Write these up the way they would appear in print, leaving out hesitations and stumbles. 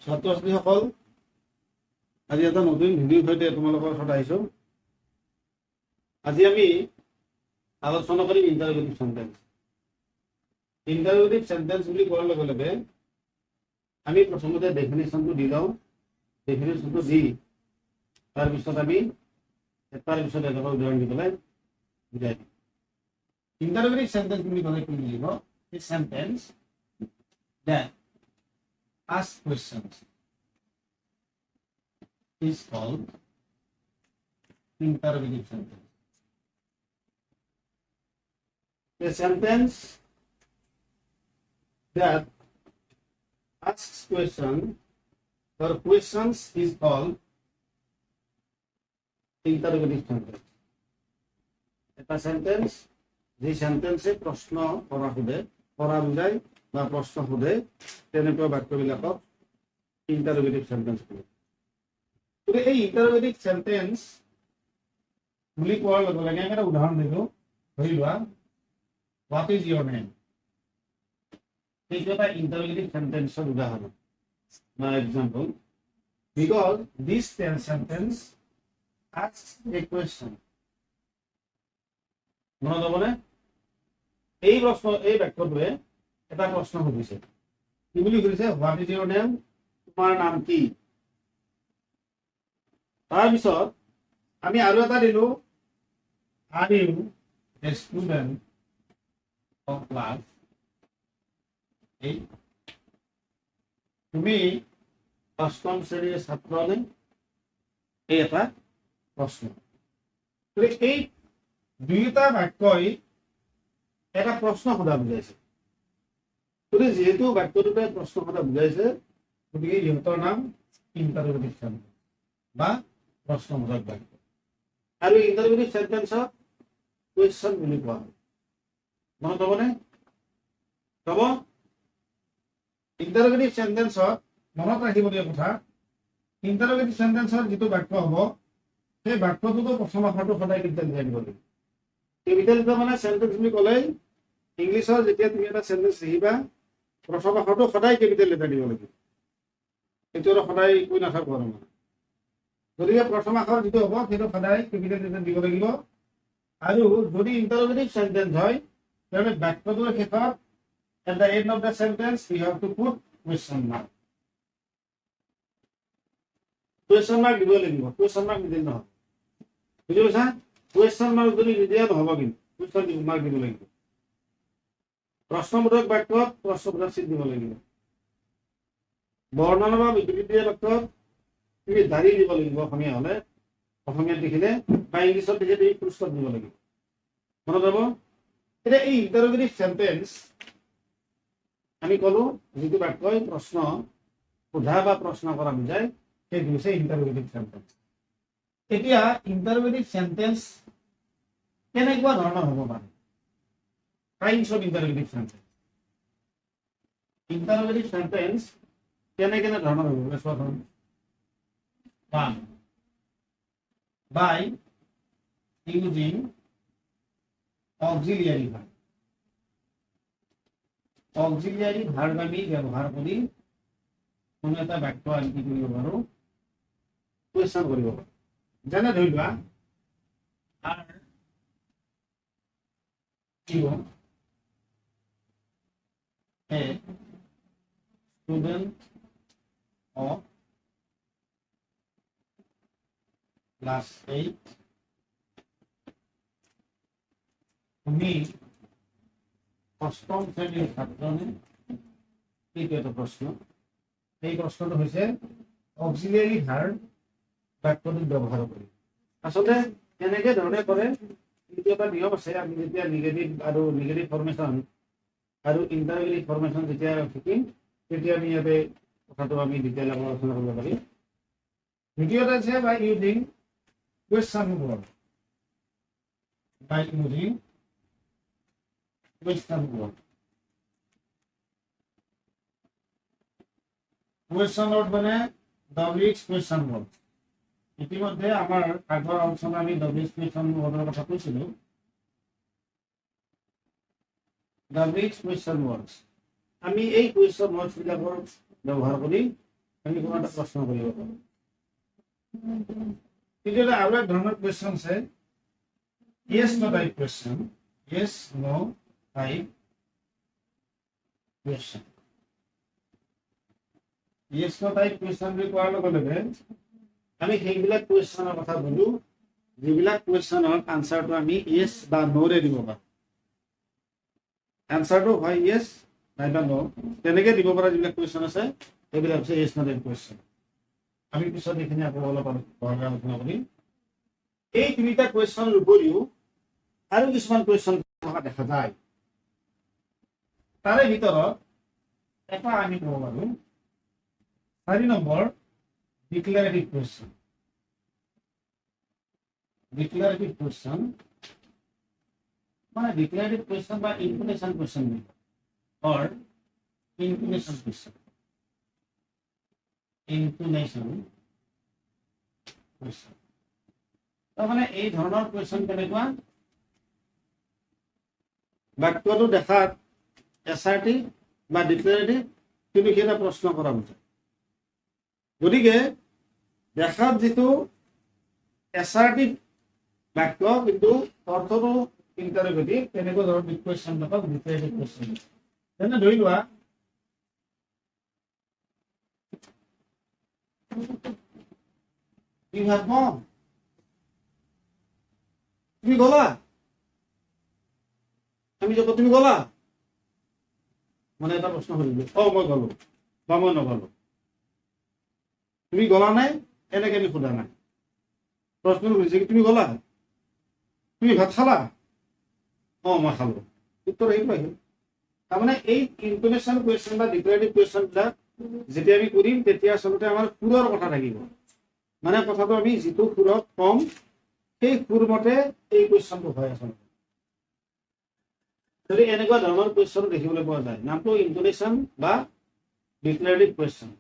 ছাত্ৰ ছাত্ৰীসকল আজি এটা নতুন ভিডিঅ'ৰ সৈতে তোমালোকৰ ওচৰত আহিছোঁ। আজি আমি আলোচনা কৰিম ইণ্টাৰগেটিভ সেন্টেন্স। ইণ্টাৰগেটিভ সেন্টেন্স বুলি কোৱাৰ লগে লগে আমি প্ৰথমতে ডেফিনেশ্যনটো দি লওঁ। ডেফিনেশ্যনটো দি তাৰপিছত আমি এটাৰ পিছত এটা উদাহৰণ দি পেলাই বুজাই দিম। ইণ্টাৰগেটিভ সেন্টেন্স বুলি ক'লে কি বুজিব? A sentence that ask questions is called interrogative sentence. A sentence that asks question or questions is called interrogative sentence. এটা সেন্টেন্স যে সেন্টেন্সে প্রশ্ন করা বুঝায় বা প্রশ্ন সোধে তেনেকুৱা বাক্যবিলাকক ইণ্টাৰগেটিভ সেন্টেন্স বোলে। গতিকে এই ইণ্টাৰগেটিভ সেন্টেন্স বুলি কোৱাৰ লগে লগে আমি এটা উদাহৰণ দিলোঁ। ধৰি লোৱা, হোৱাট ইজ ইয়ৰ নেম? সেইটো এটা ইণ্টাৰগেটিভ সেন্টেন্সৰ উদাহৰণ বা example. Because this sentence asks a question. মনত হ'বনে? এই বাক্যটোৱে এটা প্ৰশ্ন সুধিছে। কি বুলি সুধিছে? What is your name? তোমাৰ নাম কি? তাৰপিছত আমি আৰু এটা দিলোঁ, are you a student of class 8? তুমি অষ্টম শ্ৰেণীৰ ছাত্ৰ নে? এই এটা প্ৰশ্ন। এই দুয়োটা বাক্যই এটা প্ৰশ্ন সোধা বুজাইছে। গতিকে যিহেতু বাক্যটোতে প্ৰশ্ন সোধা বুজাইছে, গতিকে ইহঁতৰ নাম ইণ্টাৰগেটিভ সেন্টেন্স বা প্ৰশ্নবোধক বাক্য। আৰু ইণ্টাৰগেটিভ সেন্টেন্সক কুৱেশ্যন বুলি কোৱা হয়। মনত হ'বনে? হ'ব। ইণ্টাৰগেটিভ সেন্টেন্সত মনত ৰাখিবলগীয়া কথা, ইণ্টাৰগেটিভ সেন্টেন্সৰ যিটো বাক্য হ'ব, সেই বাক্যটোতো প্ৰথম আখৰটো সদায় কেপিটেল লিখাই দিব লাগিব। কেপিটেল লিখা মানে সেন্টেন্স বুলি ক'লেই ইংলিছৰ যেতিয়া তুমি এটা সেন্টেন্স লিখিবা, প্ৰথম আখৰটো সদায় কেপিটেল লেটাৰ দিব লাগিব। সেইটো আৰু সদায় কৈ নাথাকো আৰু মানে। গতিকে প্ৰথম আখৰ যিটো হ'ব সেইটো সদায় কেপিটেল লেটাৰ দিব লাগিব। আৰু যদি ইণ্টাৰগেটিভ সেন্টেন্স হয়, তেতিয়াহ'লে বাক্যটোৰ শেষত at the end of the sentence we have to put question mark. question mark দিব লাগিব। question mark নিদিলে নহয়। বুজি পাইছা? question mark যদি নিদিয়া নহ'ব, কিন্তু question mark দিব লাগিব। প্ৰশ্নবোধক বাক্যত প্ৰশ্নবোধক চিন দিব লাগিব। বৰ্ণনা বা বিবৃতি দিয়া বাক্যত তুমি দাৰি দিব লাগিব। অসমীয়া হ'লে, অসমীয়াত দেখিলে বা ইংলিছত দেখিলে তুমি ফুল ষ্টপ দিব লাগিব। মনত যাব? এতিয়া এই ইণ্টাৰগেটিভ সেন্টেন্স আমি ক'লো যিটো বাক্যই প্ৰশ্ন সোধা বা প্ৰশ্ন কৰা বুজায়, সেইটো হৈছে ইণ্টাৰগেটিভ সেন্টেন্স। এতিয়া ইণ্টাৰগেটিভ সেন্টেন্স কেনেকুৱা ধৰণৰ হ'ব পাৰে? Kinds of interrogative sentence. Interrogative sentence কেনে ধৰণৰ হ'ব? One, by using auxiliary verb. Auxiliary verb আমি ব্যৱহাৰ কৰি কোনো এটা বাক্য আমি কি কৰিব পাৰোঁ? কুৱেশ্যন কৰিব পাৰোঁ। যেনে ধৰি লোৱা, are you a student of class 8? তুমি অষ্টম শ্ৰেণীৰ ছাত্ৰ নে? এইটো এটা প্ৰশ্ন। এই প্ৰশ্নটো হৈছে অক্সিলিয়াৰী ভাৰ্ব বাক্যটোত ব্যৱহাৰ কৰি। আচলতে এনেকে ধৰণে কৰে, এইটো এটা নিয়ম আছে। আমি যেতিয়া নিগেটিভ ফৰ্মেশ্যন আৰু ইণ্টাৰগেটিভ ফৰ্মেশ্যন যেতিয়া শিকিম, তেতিয়া আমি ইয়াতে কথাটো আমি ডিটেইল আলোচনা কৰিব পাৰিম। দ্বিতীয়তে আছে by using question word. By using question word. Question word মানে WH কুৱেশ্যন ৱৰ্ড। ইতিমধ্যে আমাৰ আগৰ আলোচনা আমি WH কুৱেশ্যন ৱৰ্ডৰ কথা কৈছিলোঁ। WH কুৱেশ্যন ৱৰ্ডছ আমি এই কুৱেশ্যন ৱৰ্ডছ বিলাকৰ ব্যৱহাৰ কৰি আমি কোনো এটা প্ৰশ্ন কৰিব পাৰোঁ তেতিয়াহ'লে আৰু এক ধৰণৰ কুৱেশ্যন আছে yes no type question yes no type question yes no type question বুলি কোৱাৰ লগে লগে আমি সেইবিলাক কুৱেশ্যনৰ কথা বুলো যিবিলাক কুৱেশ্যনৰ আনসাৰটো আমি yes বা no ৰে দিব পাৰোঁ আনসাৰটো হয় yes নাইবা no তেনেকৈ দিব পৰা যিবিলাক কুৱেশ্যন আছে সেইবিলাক হৈছে yes no type question আমি পিছত এইখিনি আকৌ অলপ আলোচনা কৰিম এই তিনিটা কুৱেশ্যনৰ উপৰিও আৰু কিছুমান কুৱেশ্যন থকা দেখা যায় তাৰে ভিতৰত এটা আমি ক'ব পাৰোঁ 4 নম্বৰ ডিক্লাৰেটিভ কুৱেশ্যন ডিক্লাৰেটিভ কুৱেশ্যন মানে ডিক্লাৰেটিভ কুৱেশ্যন বা ইনফৰমেশ্যন কুৱেশ্যন অৰ ইনফৰমেশ্যন কুৱেশ্যন ইনফৰমেশ্যন কুৱেশ্যন তাৰমানে এই ধৰণৰ কুৱেশ্যন কেনেকুৱা বাক্যটো দেখাত এছাৰ্টিভ বা ডিক্লাৰেটিভ কিন্তু সেইটা প্ৰশ্ন কৰা বুজায় গতিকে দেখাত যিটো এছাৰ্টিভ বাক্য কিন্তু অৰ্থটো ইণ্টাৰগেটিভ তেনেকুৱা ধৰণৰ কুৱেশ্যন নকওঁ ডিক্লাৰেটিভ কুৱেশ্যন তেনে ধৰি লোৱা You have gone. তুমি গলা আমি যখন তুমি গলা মানে এটা প্রশ্ন হইল মই গলো বা মই নগলো তুমি গলা নাই এনেকে আমি সোধা নাই প্রশ্ন হয়েছে কি তুমি গলা তুমি ভাত খালা মই খালো উত্তর এই পাই তার মানে এই ইনফরমেশন কোয়েশ্চন বা ডিক্লারেটিভ কোয়েশ্চনটা যেতিয়া আমি কৰিম তেতিয়া আসলে আমাৰ সুৰৰ কথা থাকিব মানে কথাটো আমি যিটো সুৰত কম সেই সুৰ মতে এই কোয়েশ্চনটো হয় আসলে যদি এনেকুৱা ধৰণৰ কোয়েশ্চন দেখিবলৈ পোৱা যায় নামটো ইনটোনেশন বা ডিক্লাৰেটিভ কোয়েশ্চন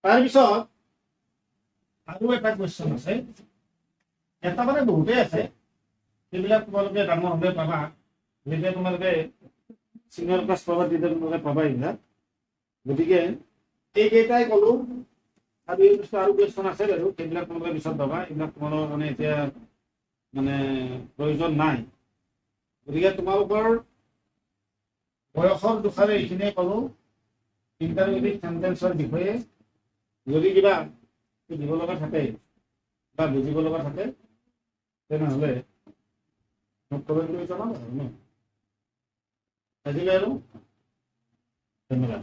তাৰ পিছত আৰু এটা কোয়েশ্চন আছে এটা মানে বহুতেই আছে এইবিলাক তোমালোকে ডাঙৰ হ'লে পাবা যেতিয়া তোমালোকে সিনিয়ৰ ক্লাছ পাবা তেতিয়া তোমালোকে পাবা এইবিলাক গতিকে এইকেইটাই ক'লো আৰু এই বস্তু আৰু কুৱেশ্যন আছে বাৰু সেইবিলাক তোমালোকে পিছত পাবা এইবিলাক তোমালোকৰ মানে এতিয়া মানে প্ৰয়োজন নাই গতিকে তোমালোকৰ বয়সৰ দুখাৰে এইখিনিয়ে ক'লো ইণ্টাৰগেটিভ সেন্টেন্সৰ বিষয়ে যদি কিবা দিব লগা থাকে বা বুজিব লগা থাকে তেনেহ'লে মোক কমেণ্ট কৰি জনাব আৰু ন আজিলৈ আৰু ধন্যবাদ